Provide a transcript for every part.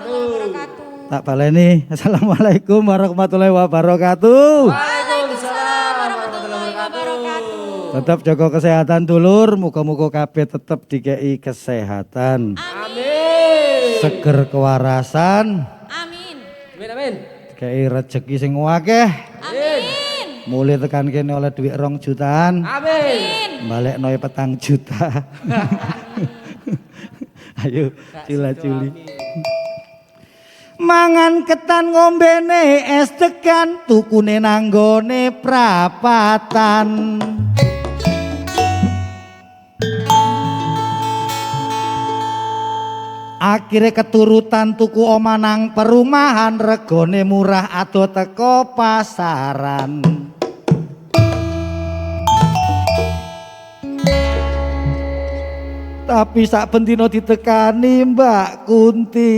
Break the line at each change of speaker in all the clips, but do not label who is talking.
wabarakatuh.
Tak baleni. Assalamualaikum warahmatullahi wabarakatuh.
Waalaikumsalam warahmatullahi wabarakatuh.
Tetap jaga kesehatan dulur, muga-muga kabeh tetep dikei kesehatan.
Amin.
Seger kewarasan.
Amin.
Amin.
Dikei rezeki sing akeh.
Amin.
Mulai tekan kene oleh duit 2 jutaan.
Amin.
Balik noy 4 juta. Ayo cila-culi. Mangan ketan ngombene es degan tukune nanggone prapatan. Akhirnya keturutan tuku oma nang perumahan regone murah ado teko pasaran. Tapi sak bendino ditekani Mbak Kunti.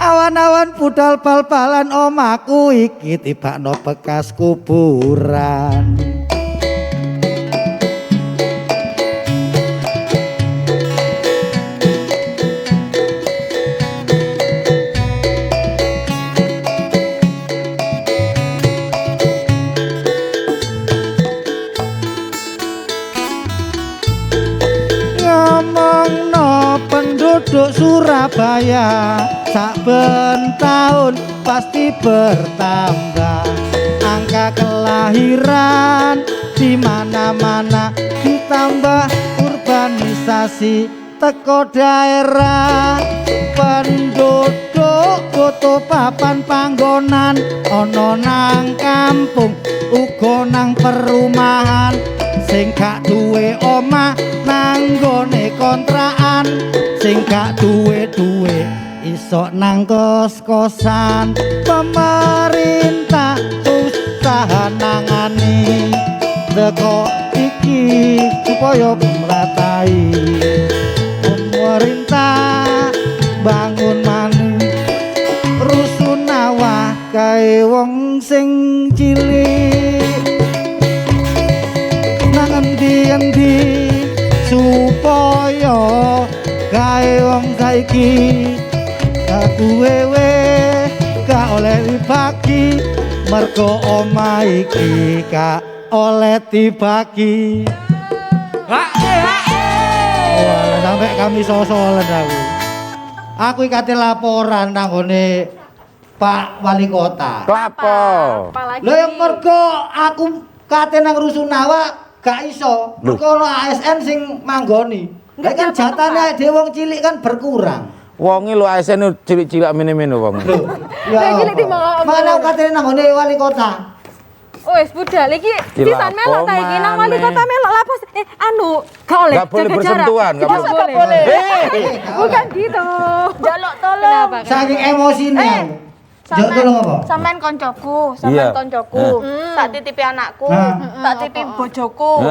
Awan-awan budal bal-balan omaku iki tibakno bekas kuburan. Ngomongno penduduk Surabaya saben tahun pasti bertambah. Angka kelahiran di mana-mana ditambah urbanisasi teko daerah. Penduduk butuh papan panggonan ono nang kampung uga nang perumahan. Sing gak duwe omah nang gone kontrakan, sing gak duwe iso nang kos-kosan. Pemerintah usaha nangani teko iki supaya meratai. Pemerintah bangun maneh rusunawa kae wong sing cilik. Nang endi-endi supaya gawe wong saiki gak duwe gak oleh dibagi, mergo omah iki gak oleh dibagi. Wah, sampai kami sosolen aku. Aku ikate laporan nang ngone Pak Wali Kota.
Klapo.
Lho yang mergo aku kate nang Rusunawa gak iso. Mergo ono ASN sing manggoni. Lha kan jatane dhewe wong cilik kan berkurang.
Wonge lho ASN cilik-cilik mene-mene wong.
Lho, ya. Mana kate nang ngone Wali Kota.
Wes budal iki sisan melok ta iki nang Wali Kota melok lapo gak oleh
Gak boleh
jaga
bersentuhan,
jarak.
gak
Gak
boleh.
Bukan gitu. Jaluk tolong.
Saking emosine. Jok tolong apa?
Sampean koncoku,
Iya.
tak titipi anakku, tak titipi bojoku,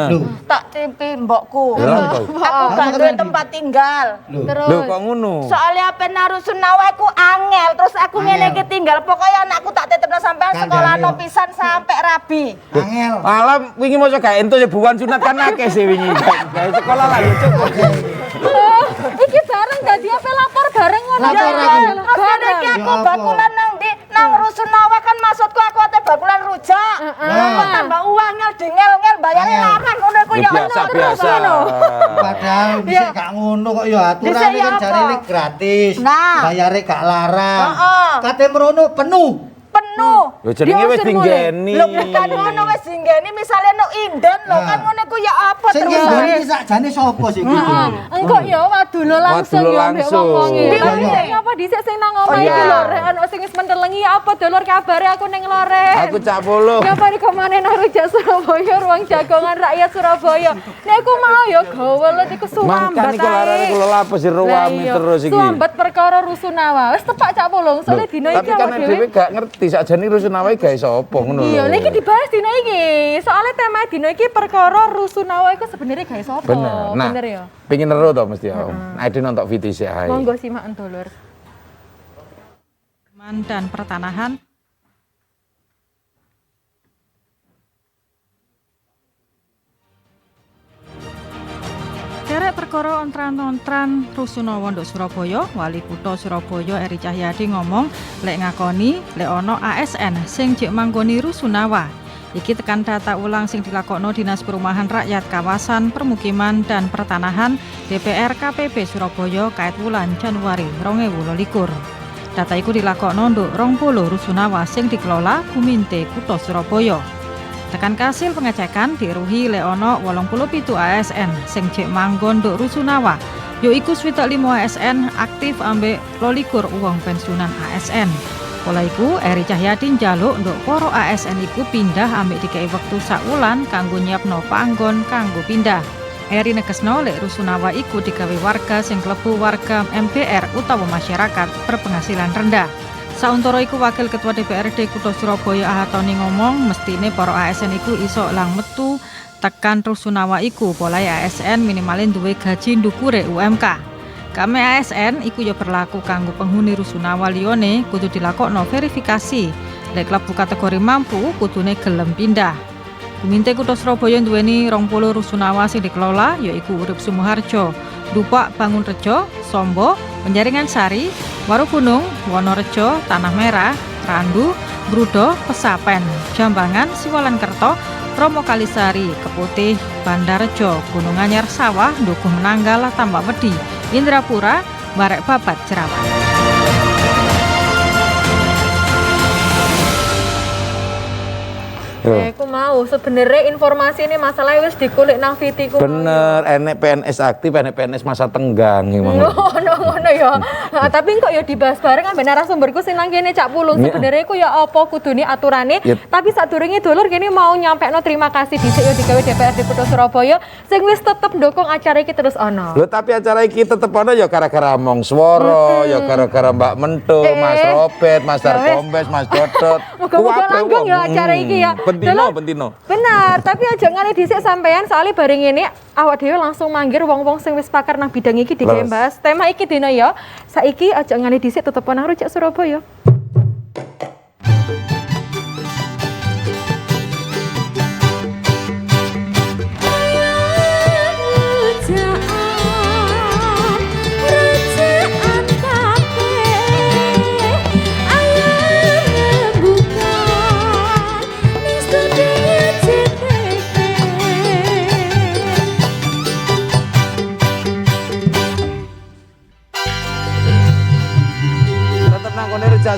tak titipi mbokku. Aku gak duwe tempat tinggal.
Lho kok ngono?
Soalnya apa narusun nawaku angel, terus aku ngene iki tinggal. Pokoknya anakku tak titipno sampean sekolah no pisan sampai rabi.
Angel.
Alam wingi mosok gak entuk ya bukan sunat kan akeh sih wingi. Gawe sekolah lah ya cukup.
Iki bareng dadi apa lapor bareng ngono.
Lapor aku.
Terus ngene iki aku bakulan nang ndi? Nang rusunawa kan maksudku aku ate bakulan rujak. Aku tambah uang ngel dingel-ngel bayare larang ngono ku ya
Biasa-biasa.
Padahal bisa gak ngono kok ya aturane kan jarine gratis. Bayare gak larang. Kate merono penuh.
Lho jenenge wis dinggeni.
Lho bukan ngono wis dinggeni misale no inden lho kan ngono ku ya apa
Sing
terus.
nggone iki sakjane sapa sih iki?
Engko ya wadulo langsung
Wadulo
ya mbek
langsung.
wong-wonge.
Iya.
Apa dhisik sing nang omah iki lho rek ono sing wis mentelengi apa dulur kabare aku ning loren.
Aku cak puluh.
Ya mari kemana nang rujak Surabaya ruang jagongan rakyat Surabaya. Nek aku mau ya gawelet iku suambat
Mangkane iki larane kula lapo sih ruwami terus iki.
Suambat perkara rusunawa. Wis tepak cak polong soalnya dina iki
Tapi kan dhewe gak ngerti sakjane rusunawa gawe sapa ngono lho.
Iya, lha iki dibahas dina iki. Soale tema dina iki perkara rusunawa iku sebenarnya gawe sapa?
Bener. Nah,
Bener ya.
Pengen ero to mesti aku. Ade nonton video sih ae.
Monggo simaken dulur.
Dan pertanahan Derek perkara ontran-ontran Rusunawa nduk Surabaya, Wali Kutha Surabaya Eri Cahyadi ngomong lek ngakoni lek ana ASN sing jek manggoni Rusunawa. Iki tekan data ulang sing dilakokno Dinas Perumahan Rakyat Kawasan Permukiman dan Pertanahan DPR KPP Surabaya kait wulan Januari 2022. Data iku dilakokno nduk 20 Rusunawa sing dikelola Buminte Kutha Surabaya. Tekan kasil pengecekan diruhi lek ana 87 ASN sing jek manggon nduk Rusunawa. Yaiku 25 ASN aktif ambek 22 wong pensiunan ASN. Pola iku Eri Cahyadi njaluk nduk para ASN iku pindah ambek dikai wektu sak wulan kanggo nyiapno panggon kanggo pindah. Eri negesno lek Rusunawa iku digawe warga sing klebu warga MPR utawa masyarakat berpenghasilan rendah. Sauntara iku Wakil Ketua DPRD Kutha Surabaya Ahatoni ngomong mestine para ASN iku iso lang metu tekan Rusunawa iku polahe ASN minimalin duwe gaji ndukure UMK. Kame ASN iku ya berlaku kanggo penghuni Rusunawa liyane kudu dilakokno verifikasi. Lek klebu kategori mampu kudune gelem pindah. Buminte Kutha Surabaya duweni 20 Rusunawa sing dikelola yaiku Urip Sumoharjo, Dupak Bangunrejo, Sombo, Penjaringan Sari, Warugunung, Wonorejo, Tanah Merah, Randu, Brudo, Pesapen, Jambangan, Siwalankerto, Romo Kalisari, Keputih, Bandarejo, Gunung Anyar Sawah, Dukuh Menanggal, Tambak Wedi, Indrapura, Barek Babat, Jerawat.
Aku mau sebenarnya informasi ini masalah wis dikulik nang Viti ku.
Bener, enek PNS aktif, enek PNS masa tenggang
Ngono ya. Tapi kok ya dibahas bareng ambek narasumberku sing nang kene Cak Pulung. Sebenarnya ku ya apa kudune aturane. Tapi sadurunge dulur kene mau nyampekno terima kasih dhisik ya digawe DPRD Kutha Surabaya sing wis tetep ndukung acara iki terus ana.
Lho tapi acara iki tetep ana ya gara-gara Mong Swara, ya gara-gara Mbak Mentu, Mas Robert, Mas Darkombes, Mas Dodot.
Muga-muga langgeng ya acara iki ya.
Bentino.
Benar, tapi aja ngalih dhisik sampean soalnya bareng ini awak dhewe langsung manggil wong-wong sing wis pakar nang bidang iki digawe bahas. Tema iki dina ya. Saiki aja ngalih dhisik tetep nang Rujak Surabaya.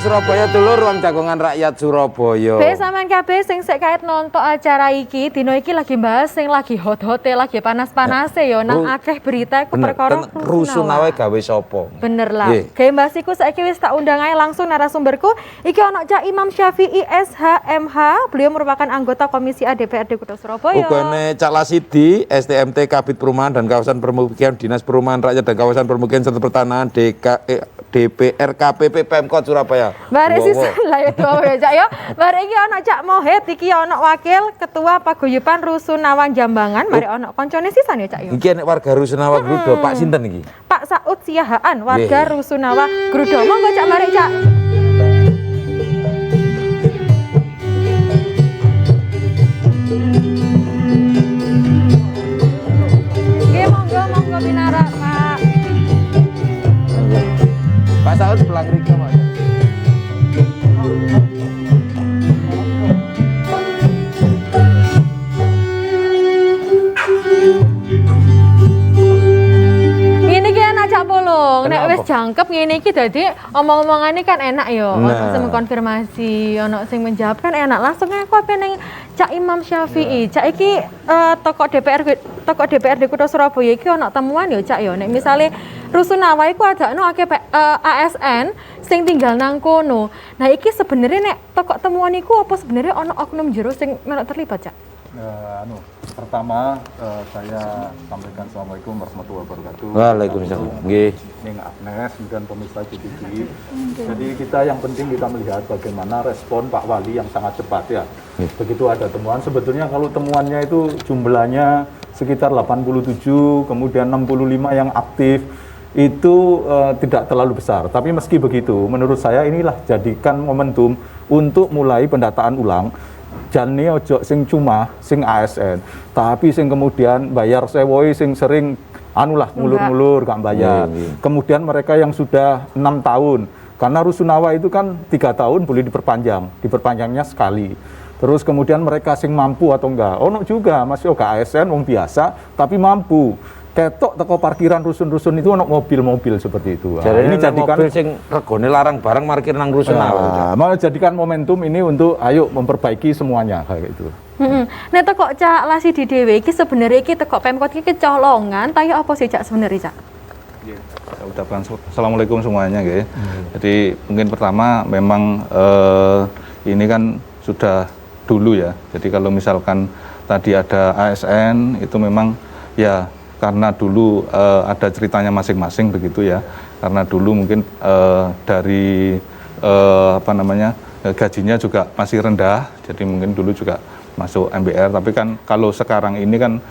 Surabaya dulur ruang jagongan rakyat Surabaya.
Be sampean kabeh sing sek kaet nonton acara iki, dino iki lagi bahas sing lagi hot-hote, lagi panas-panase ya nang akeh berita ku perkara
Rusunawa gawe sapa?
Bener lah. Gawe bahas iku saiki wis tak undang ae langsung narasumberku. Iki ana Cak Imam Syafi'i SHMH. Beliau merupakan anggota Komisi A DPRD Kutha Surabaya.
Ugone Cak Lasidi, STMT Kabid Perumahan dan Kawasan Permukiman Dinas Perumahan Rakyat dan Kawasan Permukiman serta Pertanahan DPR KPP Pemkot Surabaya.
Bare sisan lah itu ya Cak ya. Bare iki ana Cak Mohed, iki ana Wakil Ketua Paguyuban Rusunawa Jambangan. Mari ana koncone sisan ya Cak ya.
Iki nek warga Rusunawa Grudo, Pak sinten iki?
Pak Saud Siahaan, warga Rusunawa Grudo. Monggo Cak mari Cak. Nggih monggo binara Pak.
Pak Saud pulang riki Pak.
Cak Pulung, nek wis jangkep ngene iki dadi omong-omongane kan enak ya. Ono sing mengkonfirmasi, ono sing menjawab kan enak. Langsung aku apa ning Cak Imam Syafi'i. Cak iki tokoh DPRD Kutha Surabaya iki ono temuan ya Cak ya. Nek misale Rusunawa iku adakno akeh ASN sing tinggal nang kono. Nah iki sebenarnya nek tokoh temuan iku apa sebenarnya ono oknum jero sing melok terlibat Cak?
Pertama saya sampaikan Assalamualaikum warahmatullahi wabarakatuh.
Waalaikumsalam. Nggih.
Ning Agnes dan pemirsa JTV. Jadi kita yang penting kita melihat bagaimana respon Pak Wali yang sangat cepat ya. Begitu ada temuan, sebetulnya kalau temuannya itu jumlahnya sekitar 87, kemudian 65 yang aktif itu tidak terlalu besar. Tapi meski begitu, menurut saya inilah jadikan momentum untuk mulai pendataan ulang. Jane ojo sing cuma sing ASN, tapi sing kemudian bayar sewoi sing sering anulah ngulur-ngulur gak bayar. Kemudian mereka yang sudah 6 tahun, karena rusunawa itu kan 3 tahun boleh diperpanjangnya sekali. Terus kemudian mereka sing mampu atau enggak, ono juga masih ASN wong biasa tapi mampu. Ketok teko parkiran rusun-rusun itu ono mobil-mobil seperti itu.
Jadi
ini jadikan
mobil sing regone larang barang parkir nang rusunawa.
mau jadikan momentum ini untuk ayo memperbaiki semuanya kayak gitu.
Nek teko Cak Lasidi dhewe iki sebenarnya iki teko Pemkot iki kecolongan ta ya apa sih Cak sebenarnya Cak?
Saya ucapkan assalamualaikum semuanya nggih. Jadi mungkin pertama memang ini kan sudah dulu ya. Jadi kalau misalkan tadi ada ASN itu memang ya karena dulu ada ceritanya masing-masing begitu ya. Karena dulu mungkin dari gajinya juga masih rendah. Jadi mungkin dulu juga masuk MBR. Tapi kan kalau sekarang ini kan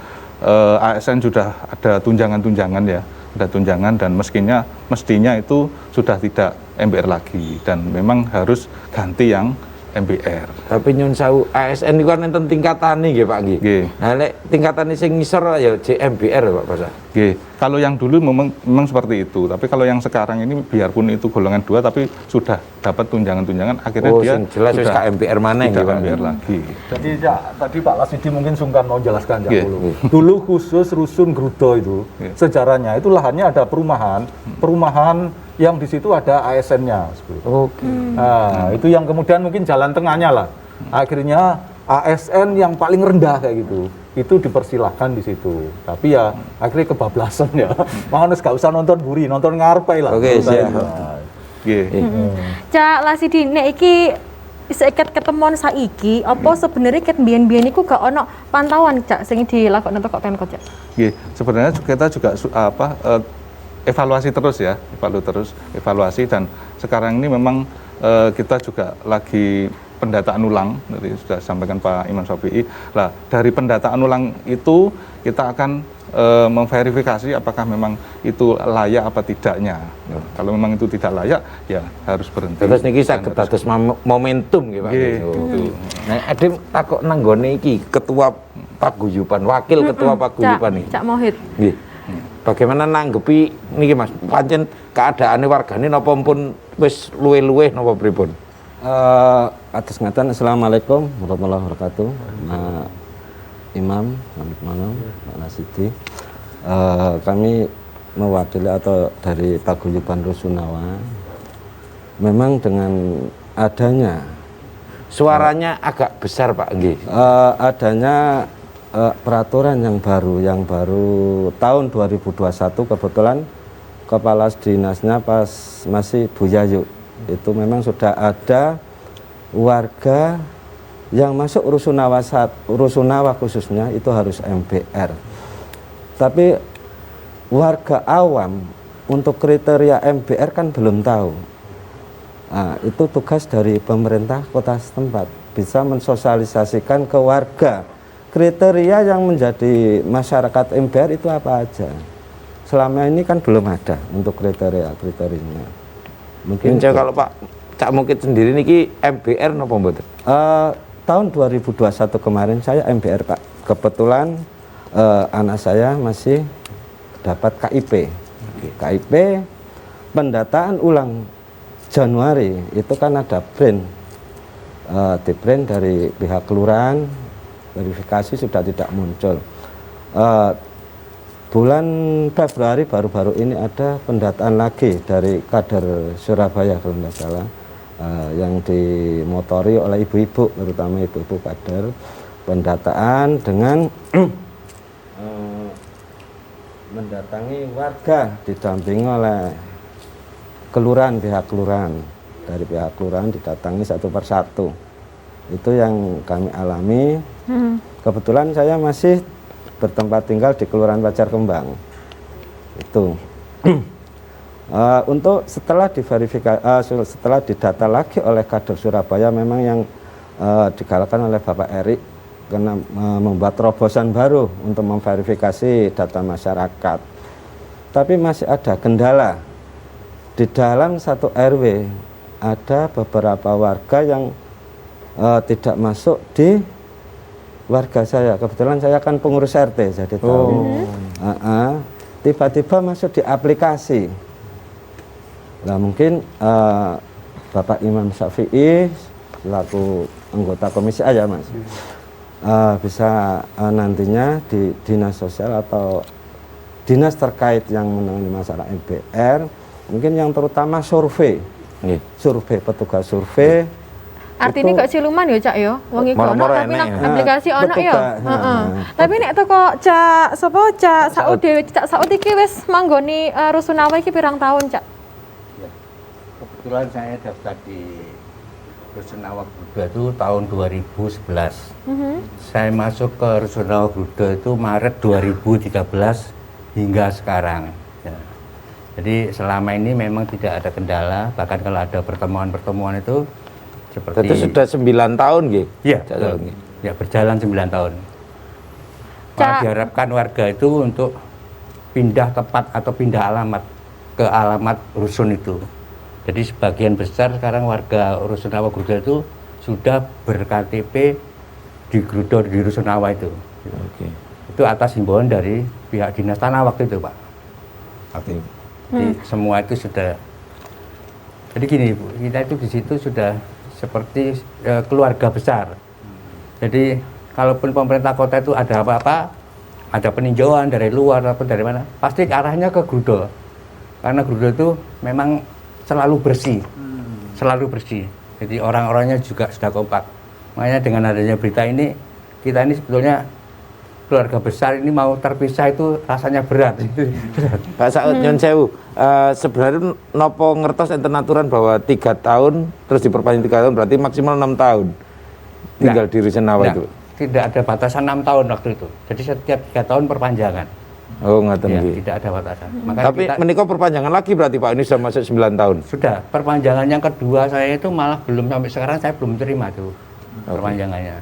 ASN sudah ada tunjangan-tunjangan ya. Ada tunjangan dan mestinya itu sudah tidak MBR lagi dan memang harus ganti yang MBR.
Tapi nyun sewu ASN itu kan enten tingkatane nggih Pak nggih.
Nggih.
Nah lek tingkatane sing ngisor ya JMBR Pak Basa.
Nggih. Kalau yang dulu memang seperti itu, tapi kalau yang sekarang ini biarpun itu golongan 2 tapi sudah dapat tunjangan-tunjangan akhirnya dia
sing jelas wis
sudah
KMBR mana
tidak
nggih Pak.
MBR lagi.
Jadi ya, tadi Pak Lasidi mungkin sungkan mau jelaskan
Iya.
dulu khusus rusun Grudo itu sejarahnya itu lahannya ada perumahan yang di situ ada ASN-nya.
Oke.
Nah, itu yang kemudian mungkin jalan tengahnya lah. Akhirnya ASN yang paling rendah kayak gitu, itu dipersilahkan di situ. Tapi ya akhirnya kebablasan ya. Makanya gak usah nonton buri, nonton ngarepe lah.
Oke, siap.
Nggih.
Cak Lasidi nek iki seikat ketemuan saiki apa sebenarnya ket biyen-biyen iku gak ono pantauan Cak sing dilakoni teko Pemkot Cak?
Nggih, sebenarnya kita juga evaluasi terus ya, evaluasi dan sekarang ini memang kita juga lagi pendataan ulang, tadi sudah sampaikan Pak Imam Syafi'i. Lah dari pendataan ulang itu kita akan memverifikasi apakah memang itu layak apa tidaknya. Kalau memang itu tidak layak, ya harus berhenti.
Terus niki saged dados momentum nggih Pak.
Nggih.
Nah, Adim takok nang nggone iki ketua paguyuban, wakil ketua paguyuban iki.
Cak Mohit.
Nggih. Bagaimana nanggepi niki Mas? Pancen keadaane wargane napa pun wis luwe-luwe napa pripun?
Atas ngatan assalamualaikum warahmatullahi wabarakatuh. Imam, selamat malam, Pak Lasidi. Kami mewakili atau dari Paguyuban Rusunawa. Memang dengan adanya
Suaranya agak besar Pak nggih.
adanya peraturan yang baru tahun 2021 kebetulan kepala dinasnya pas masih Bu Yayu itu memang sudah ada warga yang masuk rusunawa khususnya itu harus MBR. Tapi warga awam untuk kriteria MBR kan belum tahu. Nah, itu tugas dari pemerintah kota setempat bisa mensosialisasikan ke warga kriteria yang menjadi masyarakat MBR itu apa aja. Selama ini kan belum ada untuk kriterianya.
Mungkin kalau Pak Cak Mukit sendiri niki MBR napa mboten?
Tahun 2021 kemarin saya MBR Pak. Kebetulan anak saya masih dapat KIP. KIP pendataan ulang Januari itu kan ada brand di brand dari pihak kelurahan, verifikasi sudah tidak muncul. Bulan Februari baru-baru ini ada pendataan lagi dari kader Surabaya kalau tidak salah, yang dimotori oleh ibu-ibu, terutama ibu-ibu kader, pendataan dengan mendatangi warga didampingi oleh kelurahan, pihak kelurahan. Dari pihak kelurahan didatangi satu persatu. Itu yang kami alami. Kebetulan saya masih bertempat tinggal di Kelurahan Pacar Kembang. Itu. Untuk setelah diverifikasi, setelah didata lagi oleh kader Surabaya, memang yang digalakkan oleh Bapak Erik karena membuat terobosan baru untuk memverifikasi data masyarakat. Tapi masih ada kendala. Di dalam satu RW ada beberapa warga yang tidak masuk di warga saya. Kebetulan saya kan pengurus RT, jadi tahu. tiba-tiba masuk di aplikasi. Nah mungkin Bapak Imam Syafi'i selaku anggota komisi A ya Mas, bisa nantinya di dinas sosial atau dinas terkait yang menangani masalah MBR, mungkin yang terutama survei, petugas survei.
Artinya kok siluman ya Cak ya, wong iku ono
Moro-moro
tapi
enek
nang
ya.
aplikasi ono ya.
Heeh.
Tapi nek teko Cak Saud iki wis manggoni Rusunawa iki pirang tahun Cak?
Kebetulan saya daftar di Rusunawa Gruda itu tahun 2011. Saya masuk ke Rusunawa Gruda itu Maret 2013 hingga sekarang. Ya. Jadi selama ini memang tidak ada kendala, bahkan kalau ada pertemuan-pertemuan itu seperti
Itu sudah 9 tahun nggih.
ya, ya berjalan 9 tahun. Malah diharapkan warga itu untuk pindah tempat atau pindah alamat ke alamat rusun itu. Jadi sebagian besar sekarang warga Rusunawa Gruda itu sudah ber-KTP di Gruda di Rusunawa itu.
Oke.
Itu atas himbauan dari pihak dinas tanah waktu itu Pak. Oke. Jadi semua itu sudah. Jadi gini Bu, kita itu di situ sudah seperti keluarga besar. Jadi kalaupun pemerintah kota itu ada apa-apa, ada peninjauan dari luar ataupun dari mana, pasti arahnya ke Gruda. Karena Gruda itu memang selalu bersih, selalu bersih. Jadi orang-orangnya juga sudah kompak. Makanya dengan adanya berita ini, kita ini sebetulnya keluarga besar ini mau terpisah itu rasanya berat.
Pak Saud nyun sewu, sebenarnya nopo ngertos enten aturan bahwa 3 tahun terus diperpanjang 3 tahun berarti maksimal 6 tahun tinggal di Rusunawa itu.
Tidak ada batasan 6 tahun waktu itu. Jadi setiap 3 tahun perpanjangan.
Oh ngoten
Ya,
nggih.
tidak ada batasan. Makanya
Tapi menikah perpanjangan lagi berarti Pak, ini sudah masuk 9 tahun.
sudah perpanjangan yang kedua saya itu malah belum sampai sekarang saya belum terima tuh perpanjangannya.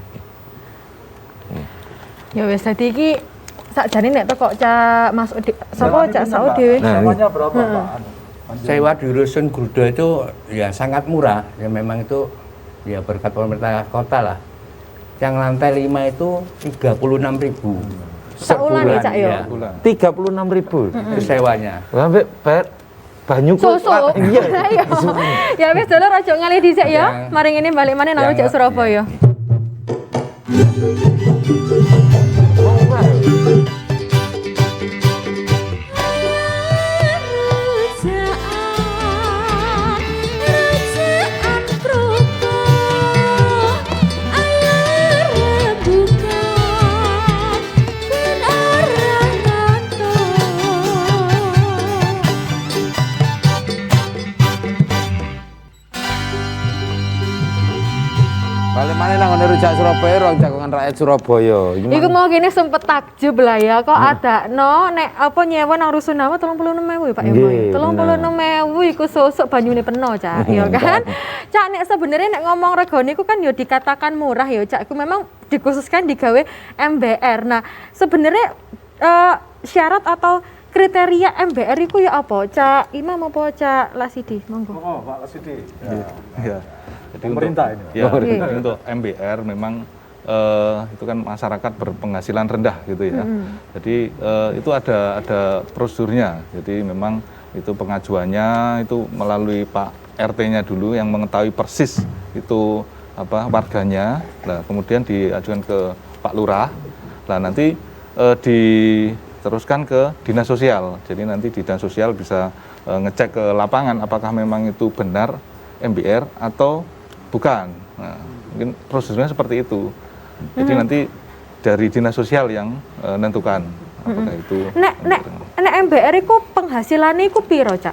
Ya wis dadi iki sakjane nek teko Cak Mas Udi sapa Cak Saud dhewe.
Namanya berapa Pak?
Sewa di Rusun Gruda itu ya sangat murah. Ya memang itu ya berkat pemerintah kota lah. Yang lantai 5 itu 36.000.
Saulan ya Cak ya.
36.000.
Itu sewanya.
Sampai bayar banyu kok.
Susu.
Iya.
Ya wis dulur aja ngalih dhisik ya. Mari ngene balik maneh nang Cak Surabaya.
Balik mana nang ngene rujak Surabaya, ruang jagongan rakyat Surabaya.
Iku mau gini sempet takjub lah ya, kok ada nek apa nyewa nang Rusunawa 36.000 ya Pak
Nggih,
Emoy. 36.000 iku sosok banyune penuh Cak, ya kan? Cak nek sebenarnya nek ngomong regane iku kan ya dikatakan murah ya Cak, iku memang dikhususkan digawe MBR. Nah, sebenarnya syarat atau kriteria MBR iku ya apa? Cak Imam apa Cak Lasidi? Monggo.
Oh, Pak Lasidi.
Ya. Jadi
Pemerintah
untuk,
ini.
ya, jadi untuk MBR memang itu kan masyarakat berpenghasilan rendah gitu ya. Jadi itu ada prosedurnya. Jadi memang itu pengajuannya itu melalui Pak RT-nya dulu yang mengetahui persis itu apa warganya. Nah, kemudian diajukan ke Pak Lurah. Nah, nanti diteruskan ke Dinas Sosial. Jadi nanti Dinas Sosial bisa ngecek ke lapangan apakah memang itu benar MBR atau bukan. Nah, mungkin prosedurnya seperti itu. Jadi nanti dari Dinas Sosial yang menentukan apakah itu.
Nek MBR iku penghasilannya iku piro, Cak?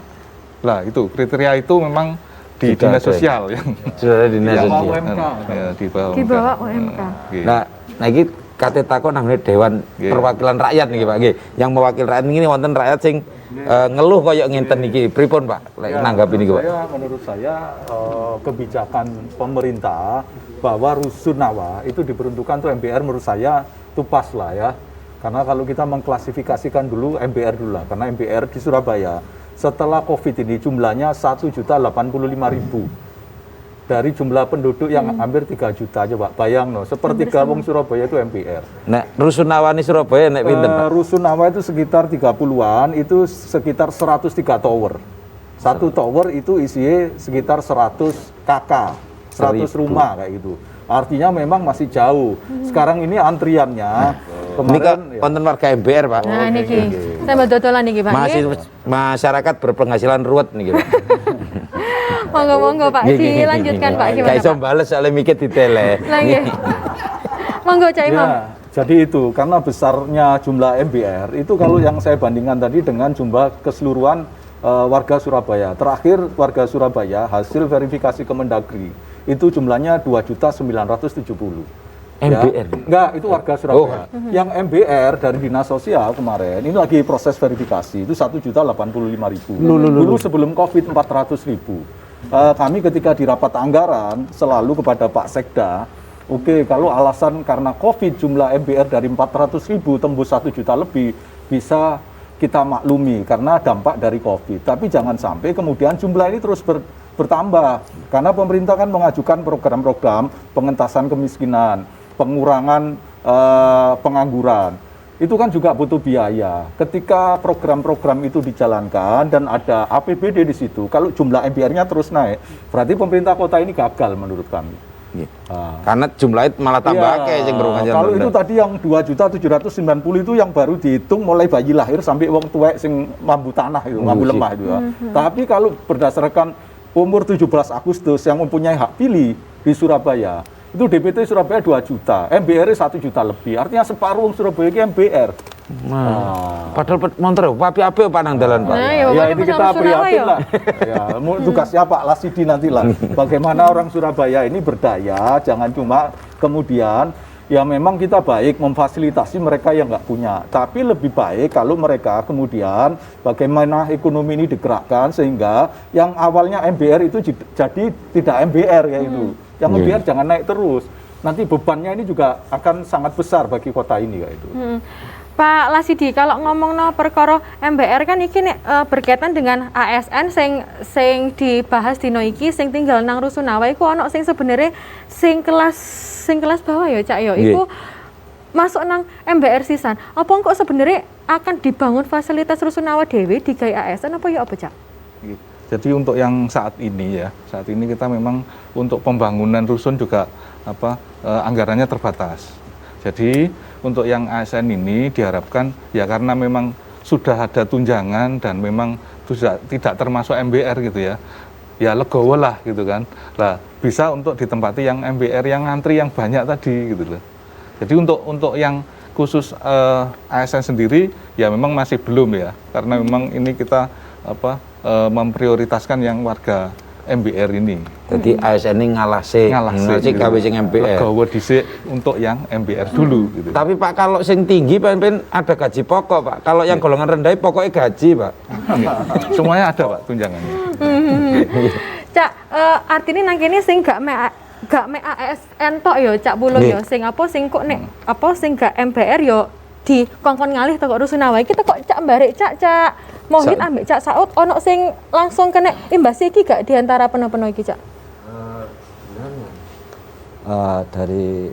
Lah, itu kriteria itu memang di Dinas Sosial yang
sudah ada Dinas Sosial.
Ya, di bawah
Di bawah UMK.
Nah iki kate takon nang Dewan Perwakilan Rakyat niki Pak nggih. Yang mewakili rakyat ini wonten rakyat sing ngeluh kaya ngenten niki. Pripun Pak? Lek nanggapi niku Pak.
Menurut saya kebijakan pemerintah bahwa Rusunawa itu diperuntukkan untuk MBR menurut saya itu pas lah ya. Karena kalau kita mengklasifikasikan dulu MBR dulu lah, karena MBR di Surabaya setelah COVID ini jumlahnya 1.085.000. dari jumlah penduduk yang hampir 3 juta aja Pak. Bayang no, sepertiga wong Surabaya itu MBR.
Nek Rusunawa ini Surabaya nek pinten Pak?
Rusunawa itu sekitar 30-an, itu sekitar 103 tower. Satu tower itu isinya sekitar 100 KK, 100 rumah kayak gitu. Artinya memang masih jauh. Sekarang ini antriannya
Ini kan konten warga MBR Pak.
Nah niki, saya mau dodolan niki Pak.
Masih masyarakat berpenghasilan ruwet nih gitu.
Monggo Pak, dilanjutkan Pak, gimana
Gak iso
Pak?
bales soalnya mikir di tele.
Lagi. Monggo Cak Imam.
Ya, jadi itu karena besarnya jumlah MBR itu kalau yang saya bandingkan tadi dengan jumlah keseluruhan warga Surabaya. Terakhir warga Surabaya hasil verifikasi Kemendagri itu jumlahnya 2.970.
MBR?
Ya, enggak, itu warga Surabaya. Yang MBR dari Dinas Sosial kemarin ini lagi proses verifikasi itu 1.085.000. Dulu sebelum Covid 400.000. Kami ketika di rapat anggaran selalu kepada Pak Sekda, oke, kalau alasan karena Covid jumlah MBR dari 400.000 tembus 1 juta lebih bisa kita maklumi karena dampak dari Covid. Tapi jangan sampai kemudian jumlah ini terus bertambah karena pemerintah kan mengajukan program-program pengentasan kemiskinan, pengurangan pengangguran. Itu kan juga butuh biaya. Ketika program-program itu dijalankan dan ada APBD di situ, kalau jumlah MBR-nya terus naik, berarti pemerintah kota ini gagal menurut kami.
Karena jumlahnya malah tambah kayak yang berpenghasilan
kalau
rendah.
itu tadi yang 2.790 itu yang baru dihitung mulai bayi lahir sampai wong tuwek sing mambu tanah itu, mambu lemah itu ya. Tapi kalau berdasarkan umur 17 Agustus yang mempunyai hak pilih di Surabaya, itu DPT Surabaya 2 juta, MBR 1 juta lebih. Artinya separuh Surabaya ini MBR.
Padahal montor api-api Pak nang dalan Pak.
Nah,
Ya ini kita prihatin lah. Ya, tugasnya Pak Lasidi nantilah. Bagaimana orang Surabaya ini berdaya, jangan cuma kemudian ya memang kita baik memfasilitasi mereka yang nggak punya. Tapi lebih baik kalau mereka kemudian bagaimana ekonomi ini digerakkan sehingga yang awalnya MBR itu jadi tidak MBR ya itu. Yang MBR jangan naik terus. Nanti bebannya ini juga akan sangat besar bagi kota ini kayak itu.
Pak Lasidi, kalau ngomong no perkara MBR kan iki nek berkaitan dengan ASN sing dibahas dino iki sing tinggal nang Rusunawa iku ono sing sebenarnya sing kelas bawah ya Cak yo. Iku masuk nang MBR sisan. Apa kok sebenarnya akan dibangun fasilitas Rusunawa dhewe digawe ASN apa ya apa Cak?
Jadi untuk yang saat ini kita memang untuk pembangunan rusun juga anggarannya terbatas. Jadi untuk yang ASN ini diharapkan ya karena memang sudah ada tunjangan dan memang tidak termasuk MBR gitu ya. Ya legowo lah gitu kan. Lah bisa untuk ditempati yang MBR yang ngantri yang banyak tadi gitu loh. Jadi untuk yang khusus ASN sendiri ya memang masih belum ya. Karena memang ini kita memprioritaskan yang warga MBR ini.
Jadi ASN ini ngalah sih gawe sing MBR.
Legowo dhisik untuk yang MBR dulu gitu.
Tapi Pak kalau sing tinggi pen ada gaji pokok Pak. Kalau yang golongan rendah pokoknya gaji Pak.
Semuanya ada Pak tunjangannya.
Cak, artinya nang kene sing gak me ASN tok yo Cak Pulo yo sing apa sing kok nek apa sing gak MBR yo di kongkon ngalih teko Rusunawa iki teko Cak Mbarek Cak Mohit ambek Cak Saud ono sing langsung kena imbas iki gak diantara peno-peno iki Cak?
Dari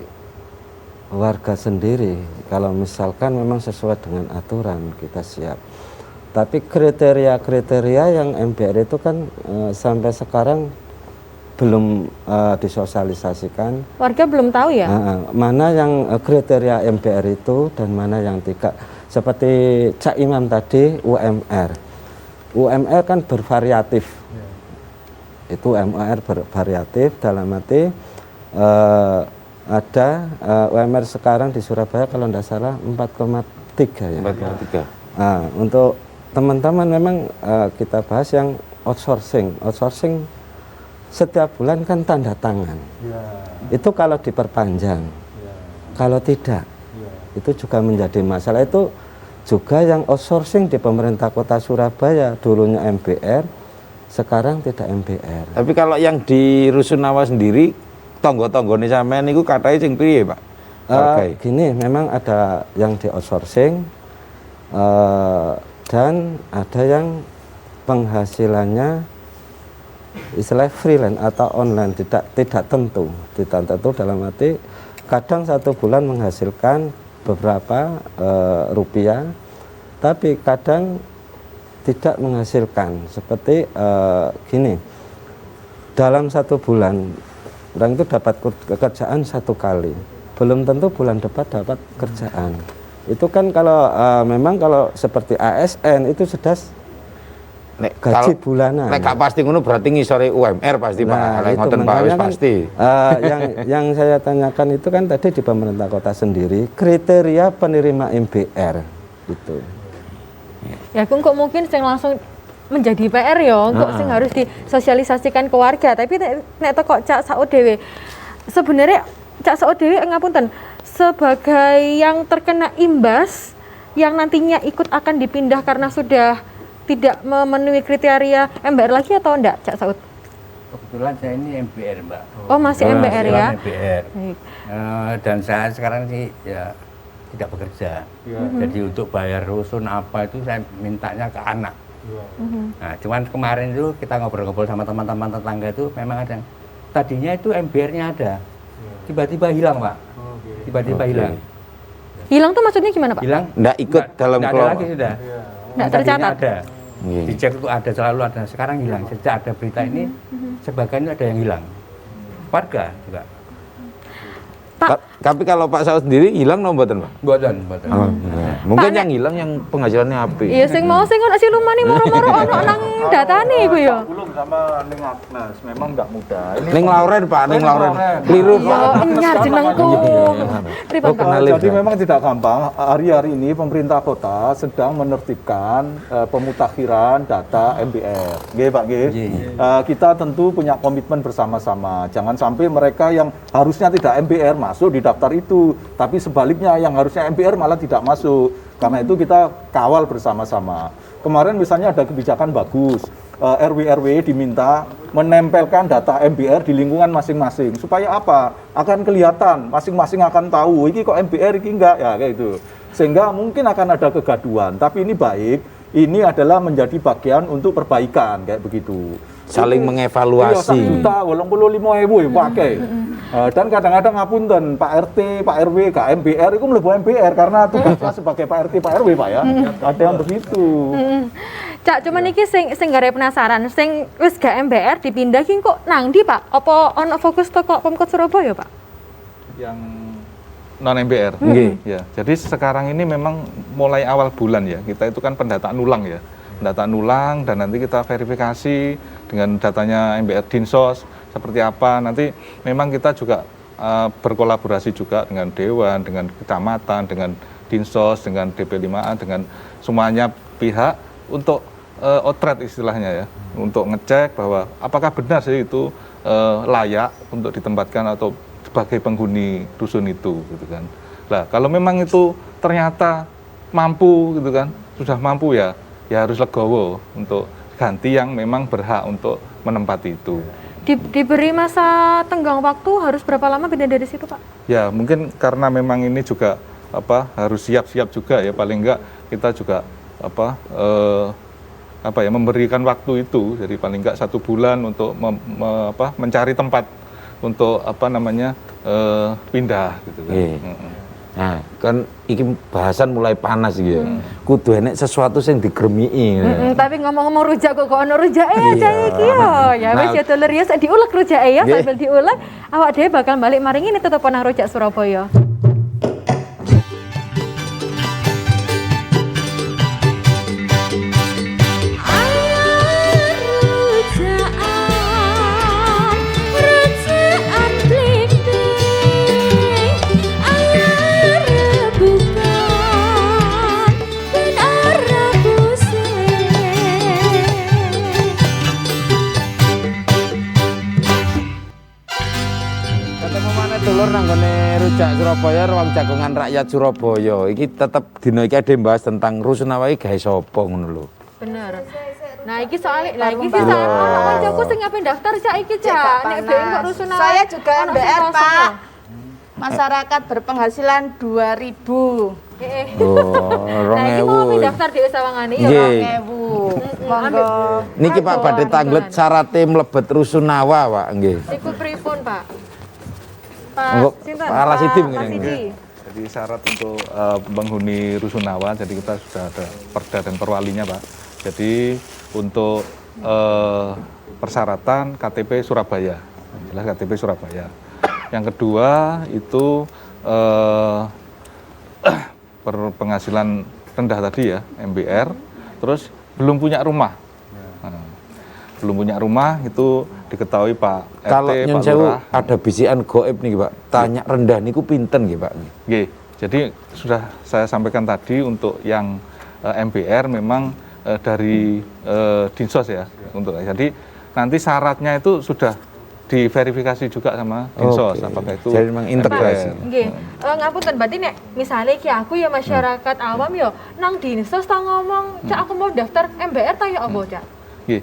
warga sendiri kalau misalkan memang sesuai dengan aturan kita siap. Tapi kriteria yang MBR itu kan sampai sekarang belum disosialisasikan.
Warga belum tahu ya?
Mana yang kriteria MBR itu dan mana yang tidak. Seperti Cak Imam tadi UMR. UMR kan bervariatif. Itu UMR bervariatif dalam arti ada UMR sekarang di Surabaya kalau tidak salah 4,3 ya. 4,3. Untuk teman-teman memang kita bahas yang outsourcing. Outsourcing setiap bulan kan tanda tangan. Itu kalau diperpanjang. Kalau tidak, itu juga menjadi masalah. Itu juga yang outsourcing di pemerintah kota Surabaya, dulunya MBR, sekarang tidak MBR.
Tapi kalau yang di Rusunawa sendiri, tonggo-tonggone sampean niku katanya sing piye, Pak?
Gini, memang ada yang di outsourcing dan ada yang penghasilannya istilah freelance atau online, tidak tentu dalam arti kadang 1 bulan menghasilkan beberapa rupiah, tapi kadang tidak menghasilkan. Seperti gini, dalam 1 bulan orang itu dapat kerjaan 1 kali, belum tentu bulan depan dapat kerjaan. Itu kan kalau memang kalau seperti ASN itu sudah gaji bulanan.
Nek gak pasti ngono berarti ngisore UMR pasti Pak. Lek ngoten Pak wis pasti.
Yang saya tanyakan itu kan tadi di pemerintah kota sendiri kriteria penerima MBR itu.
Ya kok mungkin sing langsung menjadi PR ya, kok sing harus disosialisasikan ke warga. Tapi nek teko Cak Saud dhewe sebenarnya Cak Saud dhewe ngapunten sebagai yang terkena imbas yang nantinya ikut akan dipindah karena sudah tidak memenuhi kriteria MBR lagi atau enggak, Cak Saud?
Kebetulan saya ini MBR, Mbak.
Oh, masih MBR ya?
MBR. Dan saya sekarang sih ya tidak bekerja. Jadi untuk bayar rusun apa itu saya mintanya ke anak. Nah, cuman kemarin itu kita ngobrol-ngobrol sama teman-teman tetangga itu memang ada yang tadinya itu MBR-nya ada. Tiba-tiba hilang, Pak. Tiba-tiba hilang.
Hilang tuh maksudnya gimana, Pak?
Hilang.
Nggak ikut dalam
kelompok. Nggak ada lagi sudah.
Nggak tercatat.
Ada. Dicek itu ada, selalu ada. Sekarang hilang. Sejak ada berita ini, sebagian ada yang hilang. Warga juga.
Tapi kalau Pak Saud sendiri hilang no mboten, Pak?
Mboten.
Mungkin yang hilang yang penghasilannya apik.
Iya, sing mau sing ono silumane moro-moro ono nang datane iku ya.
Belum sama Ning Agnes, memang nggak mudah.
Ning Lauren, Pak, Ning Lauren. Keliru, Pak.
Yo, nyar jenengku.
Jadi memang tidak gampang. Hari-hari ini pemerintah kota sedang menertibkan pemutakhiran data MBR. Nggih, Pak, nggih. Kita tentu punya komitmen bersama-sama. Jangan sampai mereka yang harusnya tidak MBR masuk di daftar itu, tapi sebaliknya yang harusnya MBR malah tidak masuk. Karena itu kita kawal bersama-sama. Kemarin misalnya ada kebijakan bagus, RW-RW diminta menempelkan data MBR di lingkungan masing-masing. Supaya apa? Akan kelihatan, masing-masing akan tahu, ini kok MBR, ini enggak, ya kayak itu. Sehingga mungkin akan ada kegaduhan, tapi ini baik, ini adalah menjadi bagian untuk perbaikan, kayak begitu.
Saling mengevaluasi.
Iya, 1.085.000 ya pakai. Dan kadang-kadang ngapunten Pak RT, Pak RW, gak MBR itu mlebu MBR karena tugasnya sebagai Pak RT, Pak RW, Pak ya. Ada yang begitu.
Cak, cuman iki sing gare penasaran, sing wis gak MBR dipindah ki kok nang ndi, Pak? Apa ono fokus toko Pemkot Surabaya, Pak?
Yang non MBR. Ya. Jadi sekarang ini memang mulai awal bulan ya, kita itu kan pendataan ulang ya. Pendataan ulang dan nanti kita verifikasi dengan datanya MBR Dinsos seperti apa. Nanti memang kita juga berkolaborasi juga dengan Dewan, dengan Kecamatan, dengan Dinsos, dengan DP5A, dengan semuanya pihak untuk outreach istilahnya ya, untuk ngecek bahwa apakah benar sih itu layak untuk ditempatkan atau sebagai penghuni dusun itu gitu kan. Nah, kalau memang itu ternyata mampu gitu kan, sudah mampu ya harus legowo untuk ganti yang memang berhak untuk menempati itu.
Diberi masa tenggang waktu harus berapa lama pindah dari situ, Pak?
Ya, mungkin karena memang ini juga harus siap-siap juga ya, paling enggak kita juga memberikan waktu itu, jadi paling enggak 1 bulan untuk mencari tempat untuk pindah gitu kan.
Nah, kan iki bahasan mulai panas gitu ya. Kudu enek sesuatu sing digremiki.
Tapi ngomong-ngomong rujak kok ono rujake aja iki yo. Ya wis ya doler ya diulek rujake ya, sambil diulek awak dhewe bakal balik maring ini tetep nang rujak Surabaya.
Dulur nanggone rujak Surabaya, ruang jagongan rakyat Surabaya. Iki tetep dina iki ade bahas tentang rusunawa iki gawe sapa ngono lho.
Bener. Nah, iki soalnya kancaku sing ngapain daftar Cak iki Cak. Nek ben kok rusunawa.
Saya juga MBR, Pak. Masyarakat berpenghasilan 2.000.
Oh,
Nah, iki mau daftar dhewe sawangane ya
2.000. Monggo.
Niki Pak badhe tanglet syaratnya mlebet rusunawa Pak nggih.
Iku pripun, Pak? Pak
Monggo,
sinten?
Pak Lasidi
Pak
mungkin.
Lasidi.
Jadi syarat untuk penghuni rusunawa, jadi kita sudah ada perda dan perwalinya Pak. Jadi untuk persyaratan KTP Surabaya, jelas KTP Surabaya. Yang kedua itu penghasilan rendah tadi ya, MBR, terus belum punya rumah. Nah, belum punya rumah itu diketahui Pak RT,
Kalau
Pak
nyun sewu
Lurah.
ada bisikan goib nih Pak, tanya rendah niku pinten nggih Pak?
Nggih. Jadi sudah saya sampaikan tadi untuk yang MBR memang dari Dinsos ya untuk. Jadi nanti syaratnya itu sudah diverifikasi juga sama Dinsos apakah itu.
Jadi memang integrasi.
Nggih. Ngapunten berarti nek misale ki aku ya masyarakat awam ya nang Dinsos ta ngomong, "Cak aku mau daftar MBR ta ya apa, Cak?"
Nggih.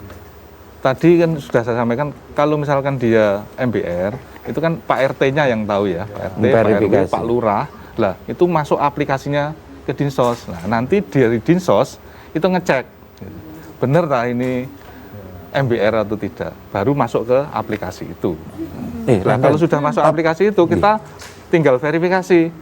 Tadi kan sudah saya sampaikan kalau misalkan dia MBR itu kan Pak RT-nya yang tahu ya, Pak RT, Pak RW, Pak Lurah. Lah, itu masuk aplikasinya ke Dinsos. Nah, nanti dari Dinsos itu ngecek bener tak ini MBR atau tidak, baru masuk ke aplikasi itu. Nah, kalau sudah masuk aplikasi itu kita tinggal verifikasi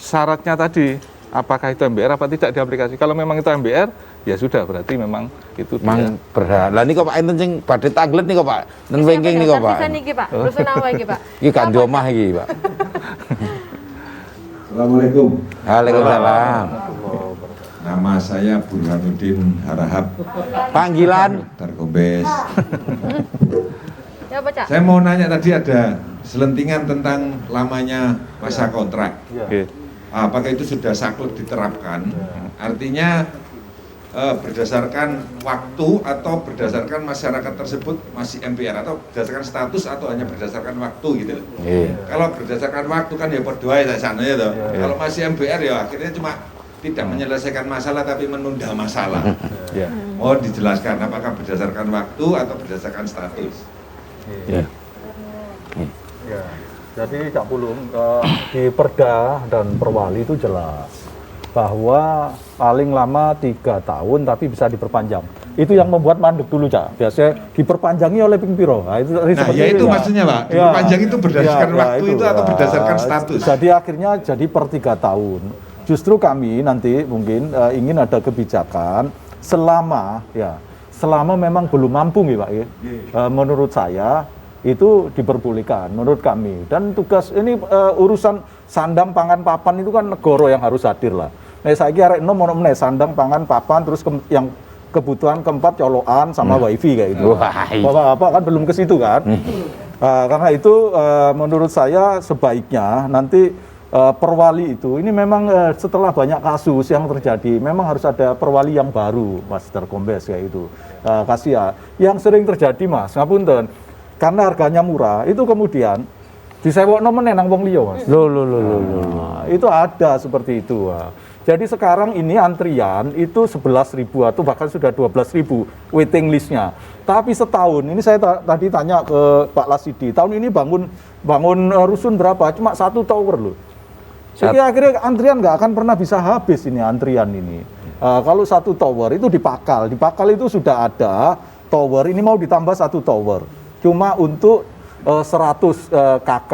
syaratnya tadi apakah itu MBR apa tidak di aplikasi. Kalau memang itu MBR, ya sudah berarti memang itu
Mang berhak. Lah niku Pak enten sing badhe tanglet niku Pak. Nen wingking niku Pak.
Bisa niki, Pak. Rusunawa iki, Pak.
Iki kan di omah iki Pak.
Assalamualaikum.
Waalaikumsalam.
Nama saya Burhanuddin Harahap.
Panggilan
Darkombes.
Ya, Pak, Cak.
Saya mau nanya tadi ada selentingan tentang lamanya masa kontrak. Apakah itu sudah saklek diterapkan? Artinya berdasarkan waktu atau berdasarkan masyarakat tersebut masih MPR atau berdasarkan status atau hanya berdasarkan waktu gitu. Kalau berdasarkan waktu kan ya berdoa ya sana ya toh. Kalau masih MPR ya akhirnya cuma tidak menyelesaikan masalah tapi menunda masalah. Mohon dijelaskan apakah berdasarkan waktu atau berdasarkan status.
Ya. Jadi Cak Pulung di Perda dan Perwali itu jelas bahwa paling lama 3 tahun tapi bisa diperpanjang. Itu yang membuat mandek dulu Cak. Biasanya diperpanjangi oleh ping piro. Nah, itu
ya itu maksudnya Pak. Diperpanjang itu berdasarkan waktu itu atau berdasarkan status.
Jadi akhirnya jadi per 3 tahun. Justru kami nanti mungkin ingin ada kebijakan selama memang belum mampu nih Pak ya. Menurut saya itu diperbolehkan menurut kami, dan tugas ini urusan sandang pangan papan itu kan negara yang harus hadir lah. Nah saya kira mau sandang pangan papan terus yang kebutuhan keempat colokan sama wifi kayak gitu. Bapak kan belum ke situ kan. Karena itu menurut saya sebaiknya nanti perwali itu ini memang setelah banyak kasus yang terjadi memang harus ada perwali yang baru Mas Darkombes kayak itu. Kasih ya yang sering terjadi Mas ngapunten karena harganya murah itu kemudian disewokno meneh nang wong liya Mas. Itu ada seperti itu. Jadi sekarang ini antrian itu 11.000 atau bahkan sudah 12.000 waiting listnya. Tapi setahun ini saya tadi tanya ke Pak Lasidi, tahun ini bangun rusun berapa? Cuma 1 tower loh. Jadi akhirnya antrian nggak akan pernah bisa habis ini antrian ini. Kalau 1 tower itu di Pakal itu sudah ada tower, ini mau ditambah 1 tower. Cuma untuk 100 KK.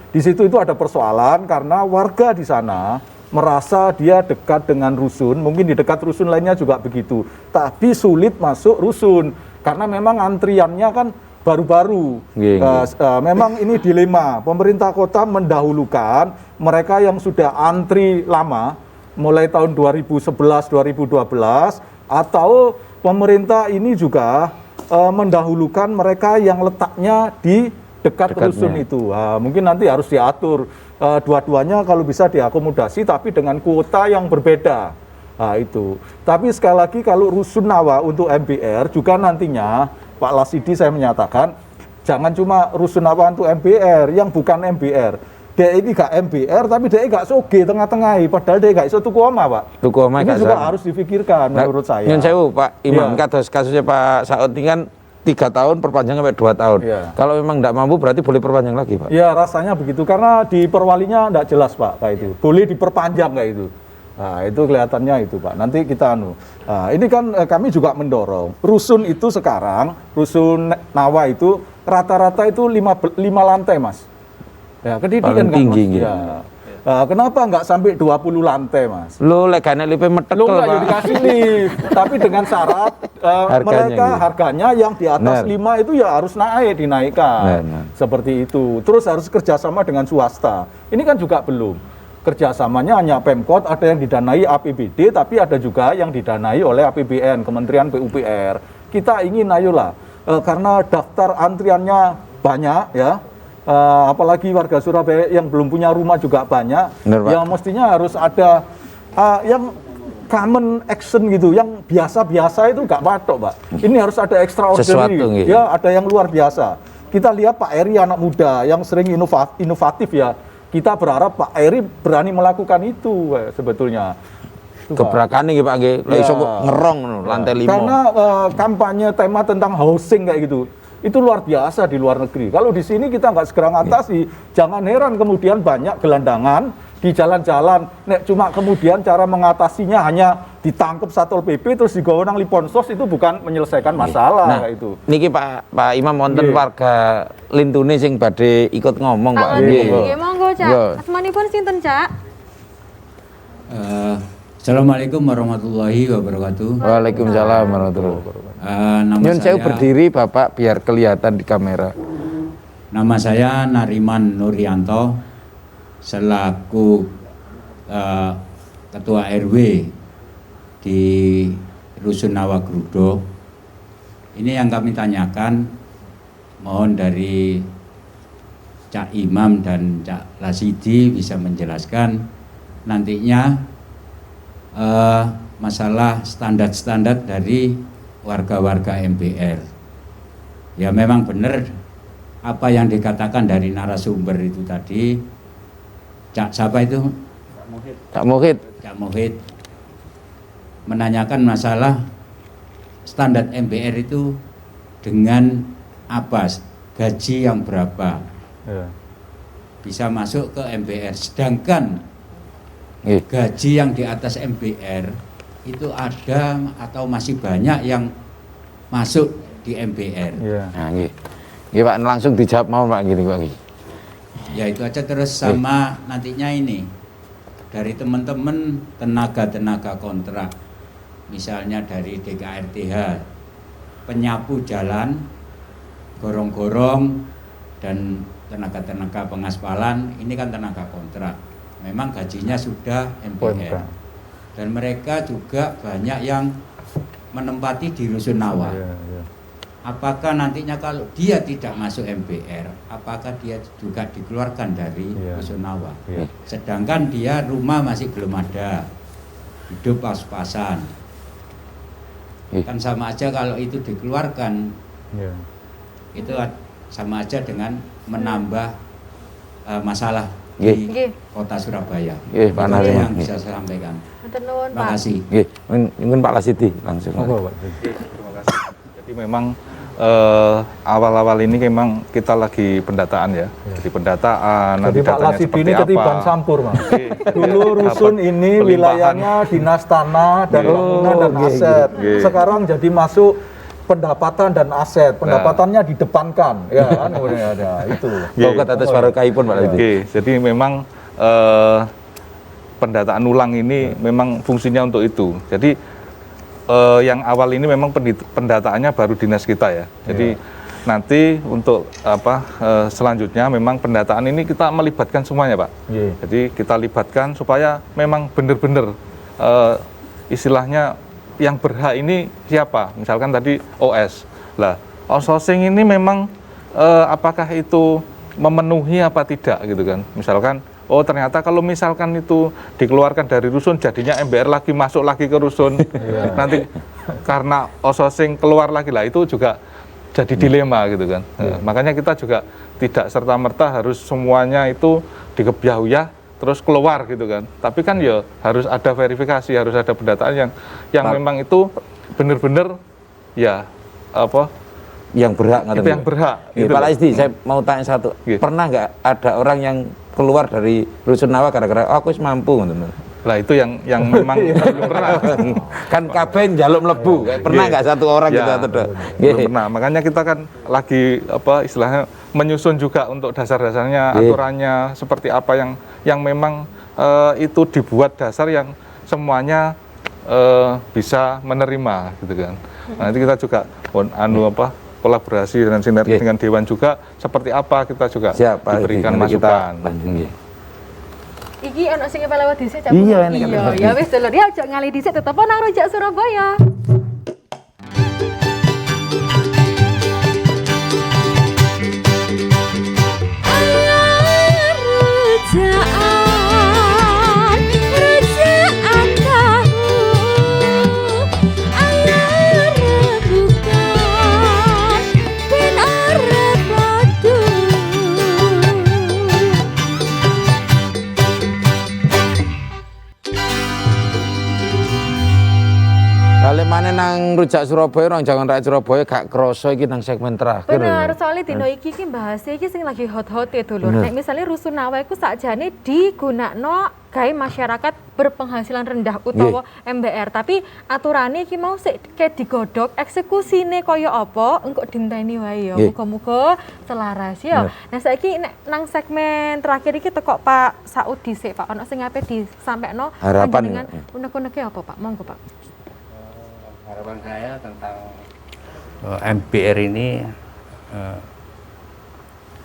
Di situ itu ada persoalan karena warga di sana merasa dia dekat dengan rusun, mungkin di dekat rusun lainnya juga begitu. Tapi sulit masuk rusun karena memang antriannya kan baru-baru. Memang ini dilema. Pemerintah kota mendahulukan mereka yang sudah antri lama mulai tahun 2011, 2012 atau pemerintah ini juga mendahulukan mereka yang letaknya di dekat rusun itu. Mungkin nanti harus diatur dua-duanya kalau bisa diakomodasi tapi dengan kuota yang berbeda. Itu. Tapi sekali lagi kalau rusunawa untuk MBR juga nantinya Pak Lasidi saya menyatakan jangan cuma rusunawa untuk MBR yang bukan MBR. Dia ini gak MBR tapi dia gak soge tengah-tengah padahal dia gak iso tuku omah Pak.
Tuku omah
ini juga harus difikirkan menurut saya.
Nyun sewu Pak Imam, kasusnya Pak Saud ini kan 3 tahun perpanjang sampai 2 tahun. Kalau memang tidak mampu berarti boleh perpanjang lagi Pak?
Ya rasanya begitu karena di perwalinya tidak jelas Pak kayak itu. Boleh diperpanjang kayak itu. Nah, itu kelihatannya itu Pak. Nanti kita Nah, ini kan kami juga mendorong. Rusun itu sekarang, Rusun Nawa itu rata-rata itu 5 lantai, Mas. Ya, kedidikan
Paling
kan,
tinggi,
Mas.
gitu.
Ya. Kenapa nggak sampai 20 lantai, Mas?
Lo legane lipe metekel,
Lo nggak
Pak.
dikasih lift, tapi dengan syarat mereka
gitu.
harganya yang di atas 5 itu ya harus dinaikkan. Seperti itu. Terus harus kerjasama dengan swasta. Ini kan juga belum. Kerjasamanya hanya Pemkot, ada yang didanai APBD, tapi ada juga yang didanai oleh APBN, Kementerian PUPR. Kita ingin ayolah, karena daftar antriannya banyak ya. Apalagi warga Surabaya yang belum punya rumah juga banyak.
Benar, Pak.
Yang mestinya harus ada yang common action gitu, yang biasa-biasa itu nggak patok, Pak. Ini harus ada extraordinary,
Sesuatu, gitu.
ya ada yang luar biasa. Kita lihat Pak Eri anak muda yang sering inovatif ya. Kita berharap Pak Eri berani melakukan itu sebetulnya.
Gebrakan nih Pak nggih, lha iso ngerong lantai 5.
Karena kampanye tema tentang housing kayak gitu. Itu luar biasa di luar negeri. Kalau di sini kita nggak segera ngatasi, jangan heran kemudian banyak gelandangan di jalan-jalan. Nek cuma kemudian cara mengatasinya hanya ditangkap Satpol PP terus digawe nang Liponsos, itu bukan menyelesaikan masalah kayak itu.
Niki Pak Imam wonten warga Lintune sing badhe ikut ngomong Pak.
Nggih, monggo Cak. Asmanipun sinten Cak?
Assalamualaikum warahmatullahi wabarakatuh.
Waalaikumsalam warahmatullahi wabarakatuh. Nyun saya berdiri Bapak biar kelihatan di kamera.
Nama saya Nariman Nuryanto selaku Ketua RW di Rusun Nawa Grudo. Ini yang kami tanyakan, mohon dari Cak Imam dan Cak Lasidi bisa menjelaskan nantinya masalah standar-standar dari warga-warga MBR. Ya memang benar apa yang dikatakan dari narasumber itu tadi. Cak siapa itu?
Cak Muhid.
Cak Muhid menanyakan masalah standar MBR itu dengan apa, gaji yang berapa bisa masuk ke MBR, sedangkan gaji yang di atas MBR itu ada atau masih banyak yang masuk di MBR.
Nah, nggih Pak, langsung dijawab mau Pak gini Pak.
Ya itu aja. Terus sama nantinya ini dari teman-teman tenaga kontrak, misalnya dari DKRTH, penyapu jalan, gorong-gorong, dan tenaga pengaspalan, ini kan tenaga kontrak. Memang gajinya sudah MBR. Dan mereka juga banyak yang menempati di Rusun Nawa. Apakah nantinya kalau dia tidak masuk MBR, apakah dia juga dikeluarkan dari Rusun Nawa? Sedangkan dia rumah masih belum ada, hidup pas-pasan. Kan sama aja kalau itu dikeluarkan, itu sama aja dengan menambah masalah di kota Surabaya.
Pak
Itu
Nariman
yang bisa saya sampaikan.
Terima
kasih.
Mungkin Pak Lasidi langsung.
Terima kasih. Jadi memang awal-awal ini memang kita lagi pendataan ya. Jadi pendataan.
Jadi Pak Lasidi ini ketiban sampur, Mas. Dulu Rusun ini wilayahnya Dinas Tanah dan Bangunan dan Aset. Sekarang jadi masuk pendapatan dan aset. Pendapatannya didepankan. Ya kan ada itu.
Bakat atas barokahipun Pak Lasidi.
Jadi memang pendataan ulang ini memang fungsinya untuk itu. Jadi yang awal ini memang pendataannya baru dinas kita ya. Jadi nanti untuk selanjutnya memang pendataan ini kita melibatkan semuanya Pak. Jadi kita libatkan supaya memang benar-benar istilahnya yang berhak ini siapa? Misalkan tadi OS. Lah, outsourcing ini memang apakah itu memenuhi apa tidak gitu kan? Misalkan oh ternyata kalau misalkan itu dikeluarkan dari rusun jadinya MBR lagi masuk lagi ke rusun. Nanti karena outsourcing keluar lagi lah, itu juga jadi dilema gitu kan. Makanya kita juga tidak serta-merta harus semuanya itu dikebyahuyah terus keluar gitu kan. Tapi kan ya harus ada verifikasi, harus ada pendataan yang memang itu benar-benar ya
yang berhak
itu yang berhak.
Gitu. Pak Lasidi, saya mau tanya satu. Pernah nggak ada orang yang keluar dari Rusun Nawa gara-gara aku mampu teman-teman?
Lah itu yang memang belum pernah.
Kan kabeh njaluk mlebu. Pernah nggak satu orang gitu atau
belum pernah. Makanya kita kan lagi istilahnya menyusun juga untuk dasar-dasarnya, aturannya seperti apa yang memang itu dibuat dasar yang semuanya bisa menerima gitu kan. Nanti kita juga kolaborasi dan sinergi dengan Dewan juga seperti apa kita juga diberikan masukan.
Iki ana sing lewat dhisik Cak.
Iya,
ya wis dulur ya aja ngali dhisik tetep nang Rujak Surabaya.
Balik mana nang Rujak Surabaya, orang Jangan Rakyat Surabaya gak kroso iki nang segmen terakhir.
Bener, soalnya dino iki bahas iki sing lagi hot-hot ya dulur. Nek misalnya rusunawa iku sakjane digunakno gawe masyarakat berpenghasilan rendah utawa MBR, tapi aturane iki mau sik digodhog eksekusine kaya apa engko dinteni wae ya. Muga-muga selaras ya. Nah saiki nek nang segmen terakhir iki teko Pak Saud dhisik Pak, ana sing ape disampekno
harapan
dengan unek-uneke apa Pak? Monggo Pak.
Harapan saya tentang MBR ini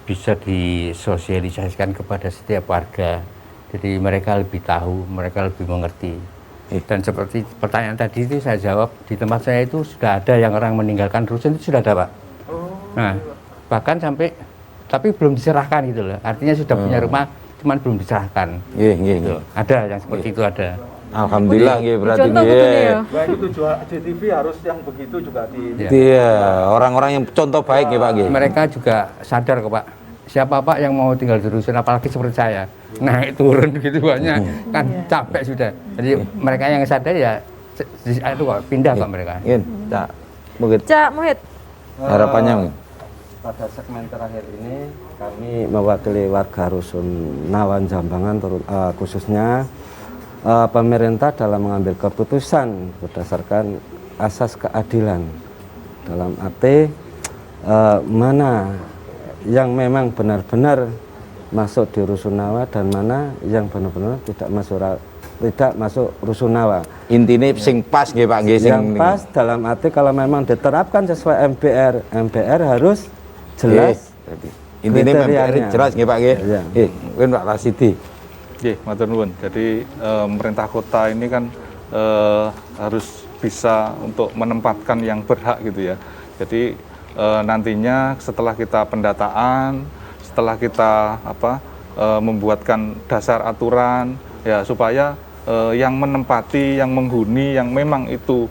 bisa disosialisasikan kepada setiap warga, jadi mereka lebih tahu, mereka lebih mengerti. Dan seperti pertanyaan tadi itu saya jawab, di tempat saya itu sudah ada yang orang meninggalkan rusun itu sudah ada Pak. Nah bahkan sampai tapi belum diserahkan gitu loh, artinya sudah punya rumah cuman belum diserahkan. Ada yang seperti itu ada.
Alhamdulillah berarti
baik itu JTV harus yang begitu juga
orang-orang yang contoh baik ya Pak.
Mereka juga sadar kok Pak, siapa Pak yang mau tinggal di rusun apalagi seperti saya naik turun gitu banyak kan capek sudah, jadi mereka yang sadar ya itu kok pindah kok mereka.
Cak Muhid,
harapannya
pada segmen terakhir ini kami mewakili warga Rusun Nawan Jambangan khususnya pemerintah dalam mengambil keputusan berdasarkan asas keadilan, dalam arti mana yang memang benar-benar masuk di Rusunawa dan mana yang benar-benar tidak masuk Rusunawa.
Intinya sing pas nggih Pak nggih,
yang pas dalam arti kalau memang diterapkan sesuai MBR harus jelas.
Intinya MBR jelas nggih Pak nggih. Mungkin Pak Rasidi.
Matur nuwun. Jadi pemerintah kota ini kan harus bisa untuk menempatkan yang berhak gitu ya. Jadi nantinya setelah kita pendataan, setelah kita membuatkan dasar aturan ya supaya yang menempati, yang menghuni, yang memang itu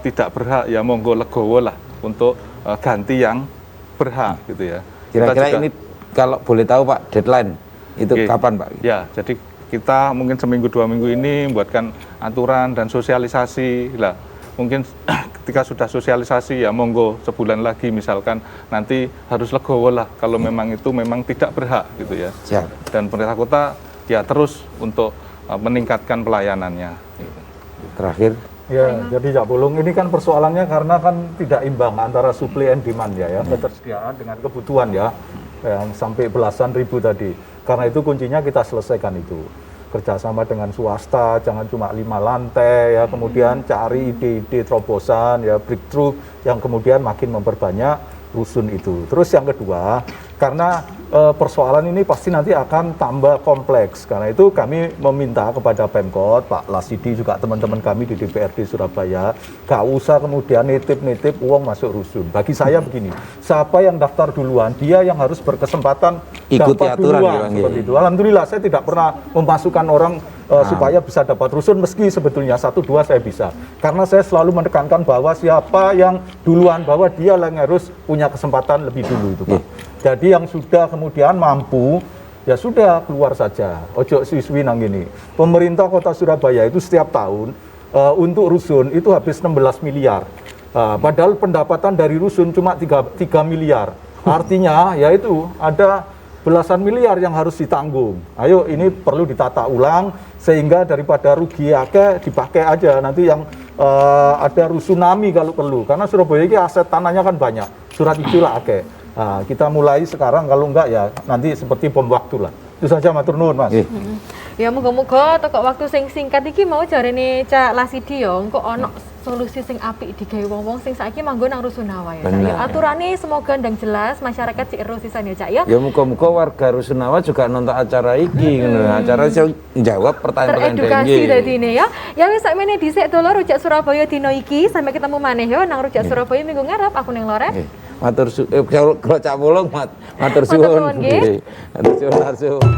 tidak berhak ya monggo legowo lah untuk ganti yang berhak gitu ya.
Kira-kira ini kalau boleh tahu Pak deadline itu kapan Pak?
Ya, jadi kita mungkin seminggu 2 minggu ini membuatkan aturan dan sosialisasi lah. Mungkin ketika sudah sosialisasi ya monggo sebulan lagi misalkan nanti harus legowo lah kalau memang itu memang tidak berhak gitu ya. Dan pemerintah kota ya terus untuk meningkatkan pelayanannya.
Terakhir.
Ya, jadi Cak Pulung ini kan persoalannya karena kan tidak imbang antara supply and demand ya, ketersediaan dengan kebutuhan ya, yang sampai belasan ribu tadi. Karena itu kuncinya kita selesaikan itu. Kerjasama dengan swasta, jangan cuma 5 lantai ya, kemudian cari ide-ide terobosan ya, breakthrough yang kemudian makin memperbanyak rusun itu. Terus yang kedua, karena persoalan ini pasti nanti akan tambah kompleks. Karena itu kami meminta kepada Pemkot, Pak Lasidi juga teman-teman kami di DPRD Surabaya, gak usah kemudian nitip-nitip uang masuk rusun. Bagi saya begini, siapa yang daftar duluan, dia yang harus berkesempatan
ikuti
dapat
aturan
duluan, seperti itu. Alhamdulillah saya tidak pernah memasukkan orang supaya bisa dapat rusun, meski sebetulnya 1-2 saya bisa. Karena saya selalu menekankan bahwa siapa yang duluan, bahwa dia yang harus punya kesempatan lebih dulu itu Pak. Jadi yang sudah kemudian mampu, ya sudah keluar saja. Ojo siswi nang ini. Pemerintah Kota Surabaya itu setiap tahun untuk rusun itu habis 16 miliar. Padahal pendapatan dari rusun cuma 3 miliar. Artinya yaitu ada belasan miliar yang harus ditanggung. Ayo ini perlu ditata ulang sehingga daripada rugi akeh dipakai aja nanti yang ada rusunami kalau perlu. Karena Surabaya ini aset tanahnya kan banyak, surat izin lah akeh. Nah, kita mulai sekarang, kalau enggak ya nanti seperti bom waktu lah. Itu saja, matur nuwun Mas.
Ya moga-moga toko waktu sing singkat iki mau jarene Cak Lasidi yo engko ono solusi sing apik digawe wong-wong sing saiki manggon nang Rusunawa ya. Cak. Ya aturane semoga ndang jelas masyarakat cik ero sisan ya Cak ya.
Ya muga-muga warga Rusunawa juga nonton acara iki ngono. Acara sing njawab pertanyaan-pertanyaan
teredukasi dadine ya. Ya wis sakmene dhisik dolo Rujak Surabaya dino iki sampai ketemu maneh yo nang Rujak Surabaya minggu ngarep aku ning Loren.
Matur kalau Cak Bolong matur suwun.
Matur suwun nggih.
Matur suwun.